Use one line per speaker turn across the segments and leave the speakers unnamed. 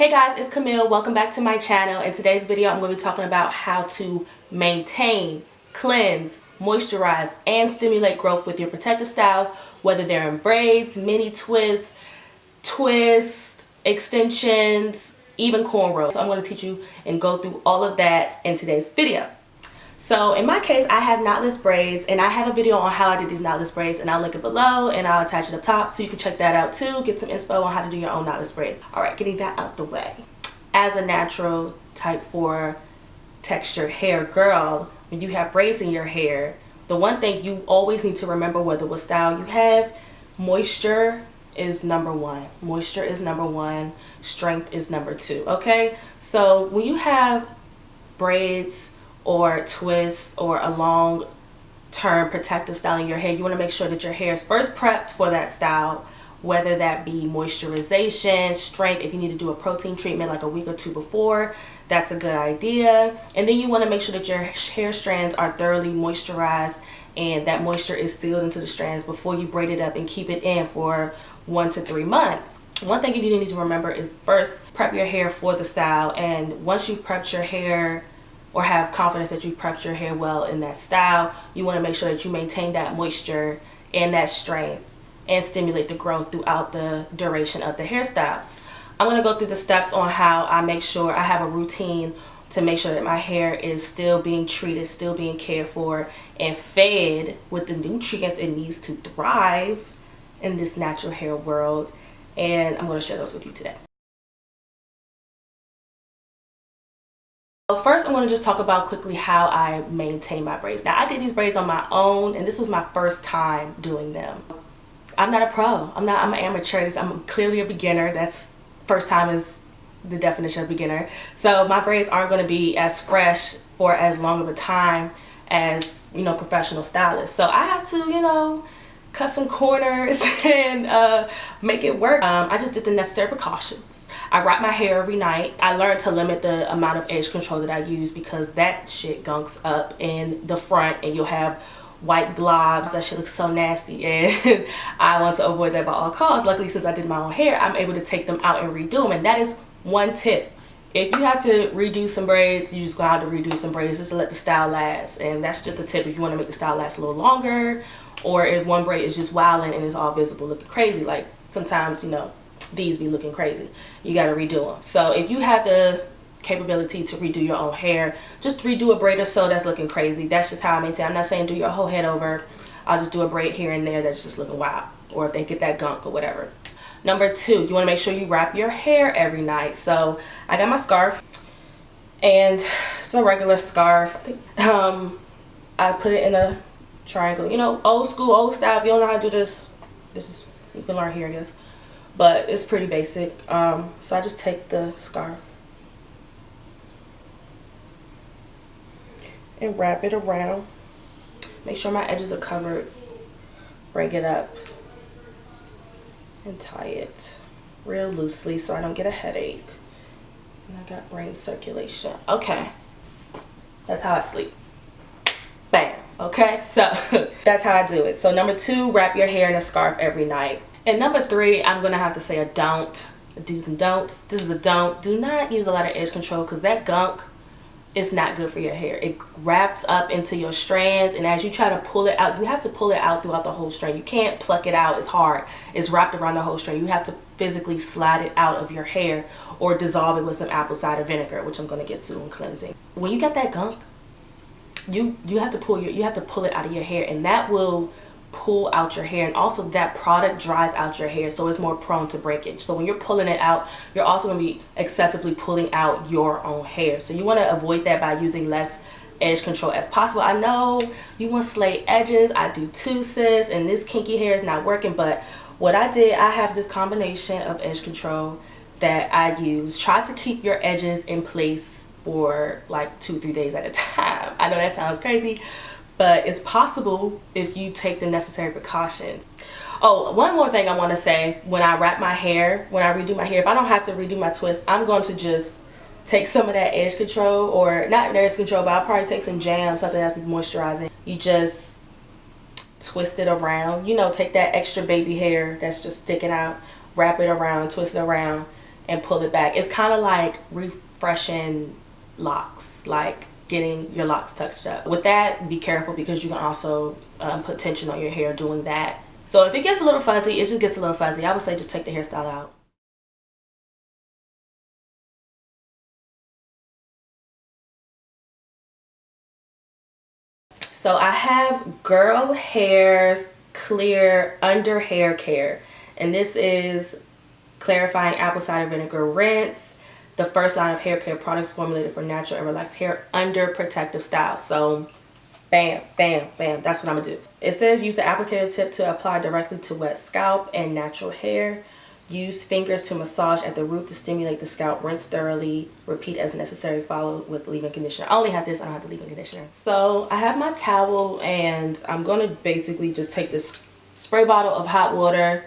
Hey guys, it's Camille. Welcome back to my channel. In today's video, I'm going to be talking about how to maintain, cleanse, moisturize, and stimulate growth with your protective styles, whether they're in braids, mini twists, extensions, even cornrows. So I'm going to teach you and go through all of that in today's video. So in my case, I have knotless braids, and I have a video on how I did these knotless braids, and I'll link it below and I'll attach it up top so you can check that out too, get some inspo on how to do your own knotless braids. Alright, getting that out the way. As a natural type 4 textured hair girl, when you have braids in your hair, the one thing you always need to remember, whether what style you have, moisture is number one. Moisture is number one. Strength is number two. Okay, so when you have braids or twists or a long term protective style in your hair, you want to make sure that your hair is first prepped for that style, whether that be moisturization, strength. If you need to do a protein treatment like a week or two before, that's a good idea. And then you want to make sure that your hair strands are thoroughly moisturized and that moisture is sealed into the strands before you braid it up and keep it in for 1 to 3 months. One thing you need to remember is first prep your hair for the style, and once you've prepped your hair or have confidence that you prepped your hair well in that style, you want to make sure that you maintain that moisture and that strength and stimulate the growth throughout the duration of the hairstyles. I'm going to go through the steps on how I make sure I have a routine to make sure that my hair is still being treated, still being cared for, and fed with the nutrients it needs to thrive in this natural hair world. And I'm going to share those with you today. First, I'm going to just talk about quickly how I maintain my braids. Now, I did these braids on my own, and this was my first time doing them. I'm not a pro. I'm an amateur. I'm clearly a beginner. That's first time is the definition of beginner. So my braids aren't going to be as fresh for as long of a time as, professional stylists. So I have to, cut some corners and make it work. I just did the necessary precautions. I wrap my hair every night. I learned to limit the amount of edge control that I use because that shit gunks up in the front and you'll have white blobs. That shit looks so nasty, and I want to avoid that by all costs. Luckily, since I did my own hair, I'm able to take them out and redo them, and that is one tip. If you have to redo some braids, you just go out to redo some braids just to let the style last, and that's just a tip if you want to make the style last a little longer, or if one braid is just wilding and it's all visible looking crazy. Like sometimes, these be looking crazy. You got to redo them. So if you have the capability to redo your own hair, just redo a braid or so that's looking crazy. That's just how I maintain. I'm not saying do your whole head over. I'll just do a braid here and there that's just looking wild, or if they get that gunk or whatever. Number two, you want to make sure you wrap your hair every night. So I got my scarf, and it's a regular scarf. I put it in a triangle, old school, old style. If you don't know how to do this, you can learn here, I guess, but it's pretty basic. So I just take the scarf and wrap it around. Make sure my edges are covered. Bring it up and tie it real loosely so I don't get a headache. And I got brain circulation. Okay, that's how I sleep. Bam. Okay, so that's how I do it. So number two, wrap your hair in a scarf every night. And number three, I'm gonna have to say a don't. Do's and don'ts. This is a don't. Do not use a lot of edge control because that gunk is not good for your hair. It wraps up into your strands, and as you try to pull it out, you have to pull it out throughout the whole strand. You can't pluck it out. It's hard. It's wrapped around the whole strand. You have to physically slide it out of your hair or dissolve it with some apple cider vinegar, which I'm going to get to in cleansing. When you get that gunk, you have to pull it out of your hair, and that will pull out your hair, and also that product dries out your hair, so it's more prone to breakage. So when you're pulling it out, you're also going to be excessively pulling out your own hair, so you want to avoid that by using less edge control as possible. I know you want slay edges. I do too, sis, and this kinky hair is not working, but what I did, I have this combination of edge control that I use. Try to keep your edges in place for like 2-3 days at a time. I know that sounds crazy, but it's possible if you take the necessary precautions. Oh, one more thing I want to say. When I wrap my hair, when I redo my hair, if I don't have to redo my twist, I'm going to just take some of that edge control, or not edge control, but I'll probably take some jam, something that's moisturizing. You just twist it around, take that extra baby hair that's just sticking out, wrap it around, twist it around, and pull it back. It's kind of like refreshing locks, like getting your locks touched up. With that, be careful because you can also put tension on your hair doing that. So if it gets a little fuzzy, it just gets a little fuzzy. I would say just take the hairstyle out. So I have Girl Hair's Clear Under Hair Care, and this is clarifying apple cider vinegar rinse, the first line of hair care products formulated for natural and relaxed hair under protective styles. So bam, bam, bam, that's what I'm gonna do. It says use the applicator tip to apply directly to wet scalp and natural hair. Use fingers to massage at the root to stimulate the scalp. Rinse thoroughly. Repeat as necessary. Follow with leave-in conditioner. I only have this. I don't have the leave-in conditioner. So I have my towel, and I'm going to basically just take this spray bottle of hot water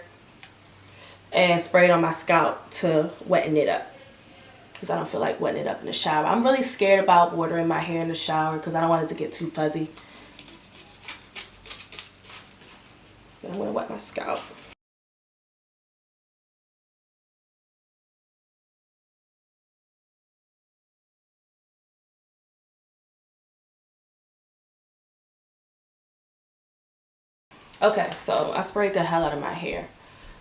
and spray it on my scalp to wetten it up, because I don't feel like wetting it up in the shower. I'm really scared about watering my hair in the shower because I don't want it to get too fuzzy. And I'm going to wet my scalp. Okay, so I sprayed the hell out of my hair.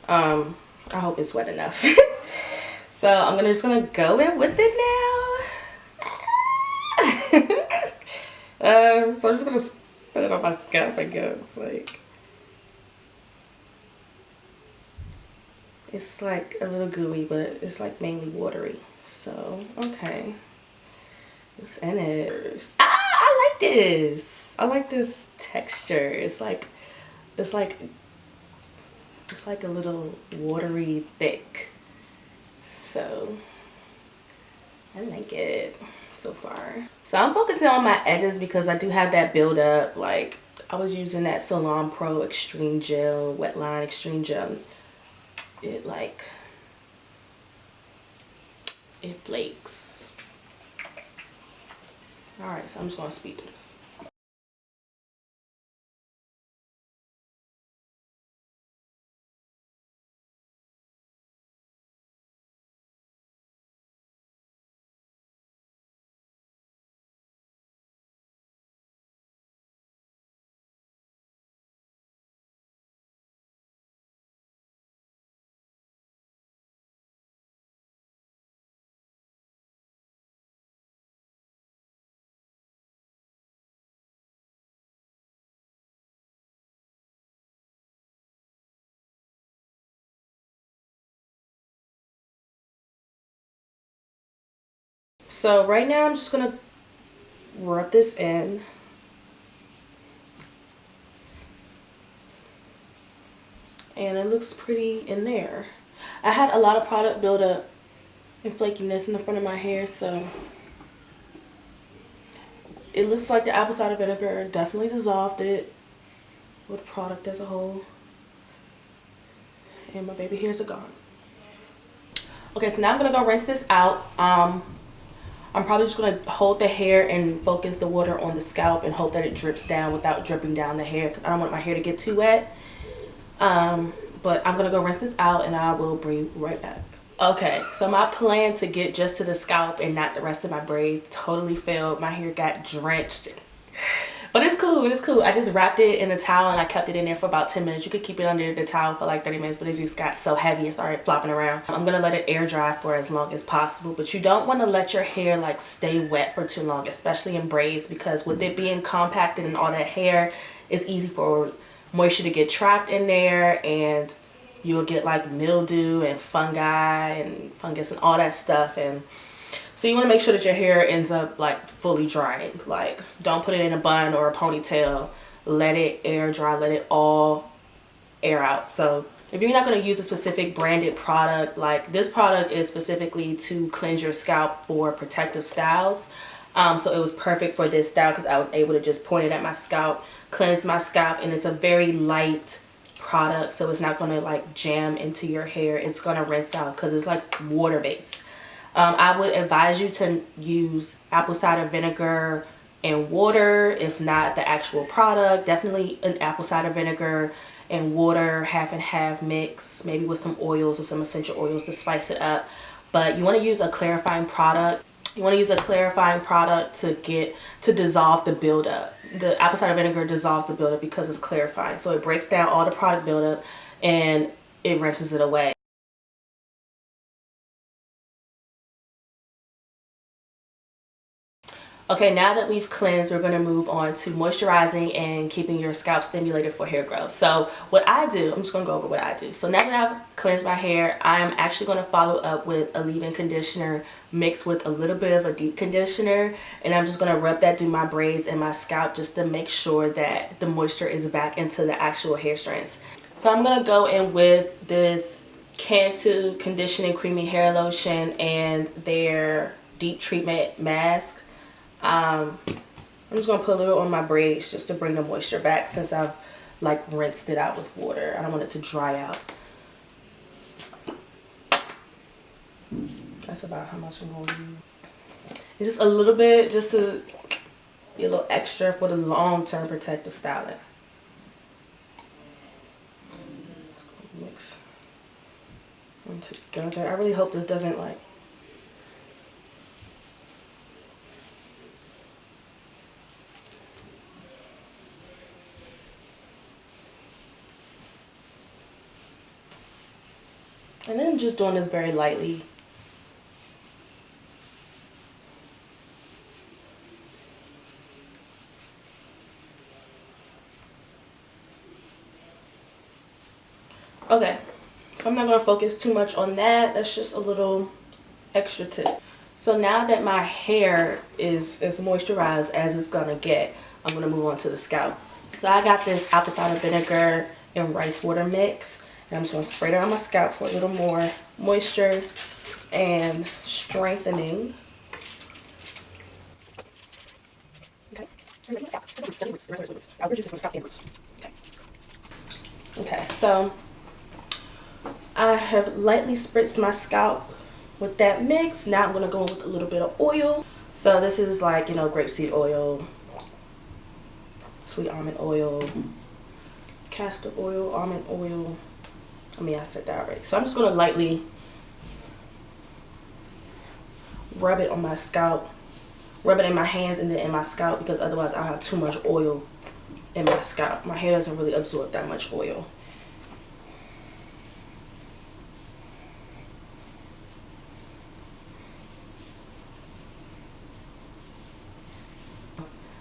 I hope it's wet enough. So I'm just gonna go in with it now. So I'm just gonna put it on my scalp, I guess. Like, it's like a little gooey, but it's like mainly watery. So okay, it's in it. I like this. I like this texture. It's like a little watery thick. So I like it so far. So I'm focusing on my edges because I do have that build up. Like, I was using that Salon Pro Extreme Gel, Wet Line Extreme Gel. It flakes. Alright, so I'm just gonna speed through this. So right now I'm just gonna rub this in. And it looks pretty in there. I had a lot of product buildup and flakiness in the front of my hair, so it looks like the apple cider vinegar definitely dissolved it with the product as a whole. And my baby hairs are gone. Okay, so now I'm gonna go rinse this out. I'm probably just gonna hold the hair and focus the water on the scalp and hope that it drips down without dripping down the hair, because I don't want my hair to get too wet. But I'm gonna go rinse this out and I will bring you right back. Okay, so my plan to get just to the scalp and not the rest of my braids totally failed. My hair got drenched. But it's cool, it's cool. I just wrapped it in a towel and I kept it in there for about 10 minutes. You could keep it under the towel for like 30 minutes, but it just got so heavy it started flopping around. I'm gonna let it air dry for as long as possible, but you don't wanna let your hair like stay wet for too long, especially in braids, because with it being compacted and all that hair, it's easy for moisture to get trapped in there and you'll get like mildew and fungi and fungus and all that stuff. And so you want to make sure that your hair ends up like fully drying. Like, don't put it in a bun or a ponytail. Let it air dry, let it all air out. So if you're not going to use a specific branded product, like this product is specifically to cleanse your scalp for protective styles. So it was perfect for this style because I was able to just point it at my scalp, cleanse my scalp, and it's a very light product, so it's not going to like jam into your hair. It's going to rinse out because it's like water based. I would advise you to use apple cider vinegar and water, if not the actual product. Definitely an apple cider vinegar and water, half and half mix, maybe with some oils or some essential oils to spice it up. but you want to use a clarifying product. You want to use a clarifying product to dissolve the buildup. The apple cider vinegar dissolves the buildup because it's clarifying. So it breaks down all the product buildup and it rinses it away. Okay, now that we've cleansed, we're going to move on to moisturizing and keeping your scalp stimulated for hair growth. So what I do, I'm just going to go over what I do. So now that I've cleansed my hair, I'm actually going to follow up with a leave-in conditioner mixed with a little bit of a deep conditioner. And I'm just going to rub that through my braids and my scalp just to make sure that the moisture is back into the actual hair strands. So I'm going to go in with this Cantu Conditioning Creamy Hair Lotion and their Deep Treatment Mask. I'm just going to put a little on my braids just to bring the moisture back since I've like rinsed it out with water. I don't want it to dry out. That's about how much I'm going to use. And just a little bit just to be a little extra for the long-term protective styling. Just gonna mix them together. I really hope this doesn't like and then just doing this very lightly. Okay, so I'm not going to focus too much on that. That's just a little extra tip. So now that my hair is as moisturized as it's going to get, I'm going to move on to the scalp. So I got this apple cider vinegar and rice water mix. And I'm just going to spray it on my scalp for a little more moisture and strengthening. Okay. Okay, so I have lightly spritzed my scalp with that mix. Now I'm going to go in with a little bit of oil. So this is like, you know, grapeseed oil, sweet almond oil, castor oil, almond oil. I mean, I said that right. So I'm just going to lightly rub it on my scalp, rub it in my hands and then in my scalp, because otherwise I'll have too much oil in my scalp. My hair doesn't really absorb that much oil.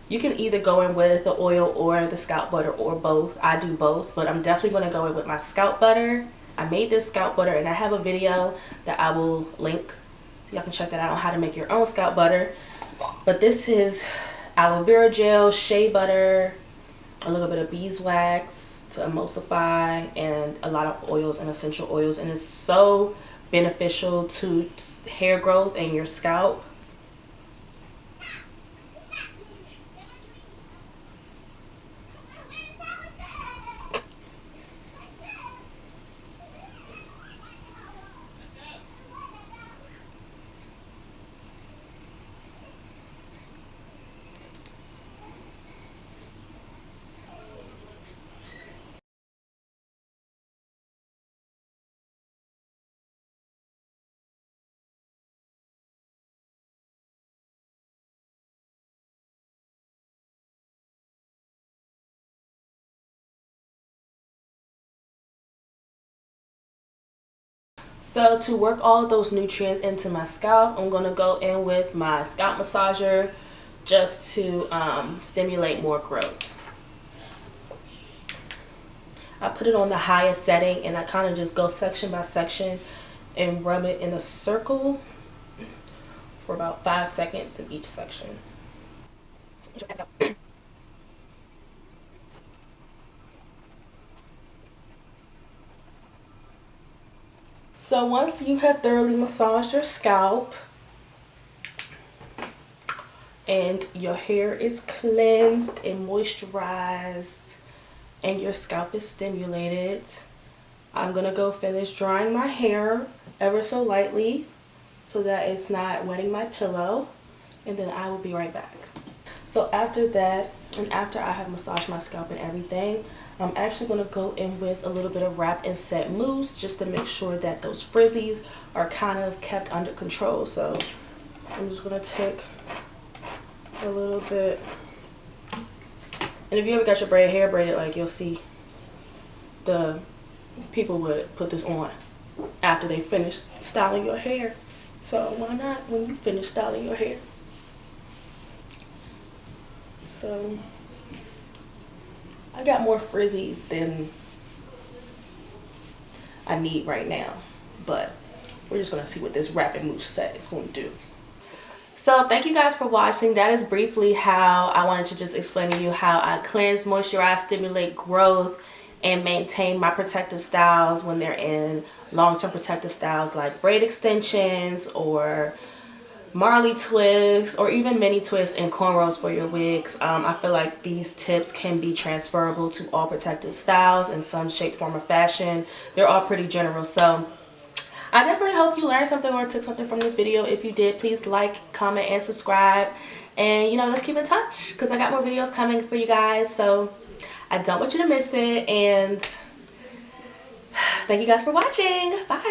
You can either go in with the oil or the scalp butter or both. I do both, but I'm definitely going to go in with my scalp butter. I made this scalp butter and I have a video that I will link so y'all can check that out on how to make your own scalp butter. But this is aloe vera gel, shea butter, a little bit of beeswax to emulsify, and a lot of oils and essential oils. And it's so beneficial to hair growth and your scalp. So to work all of those nutrients into my scalp, I'm going to go in with my scalp massager just to stimulate more growth. I put it on the highest setting and I kind of just go section by section and rub it in a circle for about 5 seconds in each section. So once you have thoroughly massaged your scalp and your hair is cleansed and moisturized and your scalp is stimulated, I'm gonna go finish drying my hair ever so lightly so that it's not wetting my pillow, and then I will be right back. So after that, and after I have massaged my scalp and everything, I'm actually going to go in with a little bit of Wrap and Set Mousse just to make sure that those frizzies are kind of kept under control. So I'm just going to take a little bit. And if you ever got your hair braided, like, you'll see the people would put this on after they finish styling your hair. So why not when you finish styling your hair? So I got more frizzies than I need right now, but we're just gonna see what this Wrap and Mousse set is going to do. So thank you guys for watching. That is briefly how I wanted to just explain to you how I cleanse, moisturize, stimulate growth, and maintain my protective styles when they're in long-term protective styles like braid extensions or Marley twists or even mini twists and cornrows for your wigs. I feel like these tips can be transferable to all protective styles in some shape, form, or fashion. They're all pretty general. So I definitely hope you learned something or took something from this video. If you did, please like, comment, and subscribe. And you know, let's keep in touch because I got more videos coming for you guys. So I don't want you to miss it. And thank you guys for watching. Bye.